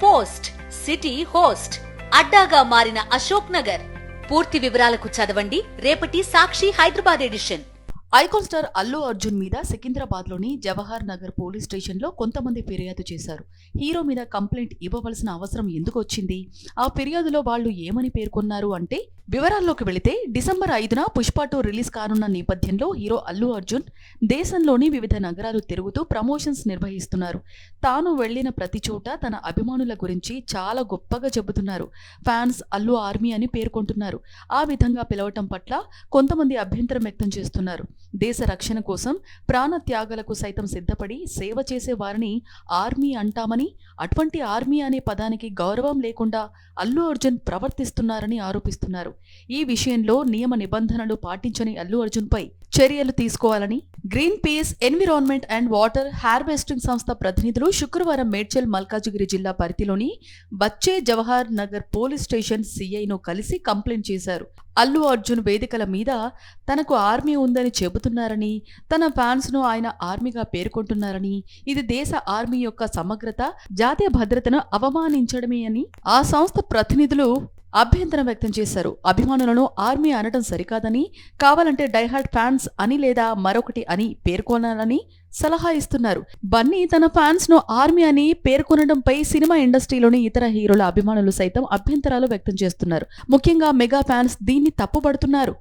Post city host అడ్డాగా మారిన అశోక్ నగర్. పూర్తి వివరాలకు చదవండి రేపటి Sakshi Hyderabad edition. Icon star Allu Arjun మీద సికింద్రాబాద్లోని జవహర్ నగర్ పోలీస్ స్టేషన్లో కొంతమంది ఫిర్యాదు చేశారు. హీరో మీద కంప్లైంట్ ఇవ్వవలసిన అవసరం ఎందుకు వచ్చింది? ఆ ఫిర్యాదులో వాళ్ళు ఏమని పేర్కొన్నారు అంటే, వివరాల్లోకి వెళితే డిసెంబర్ 5న పుష్ప 2 రిలీజ్ కానున్న నేపథ్యంలో హీరో అల్లు అర్జున్ దేశంలోని వివిధ నగరాలు తిరుగుతూ ప్రమోషన్స్ నిర్వహిస్తున్నారు. తాను వెళ్లిన ప్రతి చోట తన అభిమానుల గురించి చాలా గొప్పగా చెబుతున్నారు. ఫ్యాన్స్ అల్లు ఆర్మీ అని పేర్కొంటున్నారు. ఆ విధంగా పిలవటం పట్ల కొంతమంది అభ్యంతరం వ్యక్తం చేస్తున్నారు. దేశ రక్షణ కోసం ప్రాణ త్యాగాలకు సైతం సిద్ధపడి సేవ చేసే వారిని ఆర్మీ అంటామని, అటువంటి ఆర్మీ అనే పదానికి గౌరవం లేకుండా అల్లు అర్జున్ ప్రవర్తిస్తున్నారని ఆరోపిస్తున్నారు. ఈ విషయంలో నియమ నిబంధనలు పాటించని అల్లు అర్జున్ పై చర్యలు తీసుకోవాలని green peas, environment and water harvesting సంస్థ ప్రతినిధులు శుక్రవారం మేడ్చల్ మల్కాజిగిరి జిల్లా పరిధిలోని బచ్చే జవహర్ నగర్ పోలీస్ స్టేషన్ సిఐను కలిసి కంప్లైంట్ చేశారు. అల్లు అర్జున్ వేదికల మీద తనకు ఆర్మీ ఉందని చెబుతున్నారని, తన ఫ్యాన్స్ ను ఆయన ఆర్మీగా పేర్కొంటున్నారని, ఇది దేశ ఆర్మీ యొక్క సమగ్రత, జాతీయ భద్రతను అవమానించడమే అని ఆ సంస్థ ప్రతినిధులు అభ్యంతరం వ్యక్తం చేశారు. అభిమానులను ఆర్మీ అనడం సరికాదని, కావాలంటే డైహార్డ్ ఫ్యాన్స్ అని లేదా మరొకటి అని పేర్కొనాలని సలహా ఇస్తున్నారు. బన్నీ తన ఫ్యాన్స్ ను ఆర్మీ అని పేర్కొనడంపై సినిమా ఇండస్ట్రీలోని ఇతర హీరోల అభిమానులు సైతం అభ్యంతరాలు వ్యక్తం చేస్తున్నారు. ముఖ్యంగా మెగా ఫ్యాన్స్ దీన్ని తప్పుపడుతున్నారు.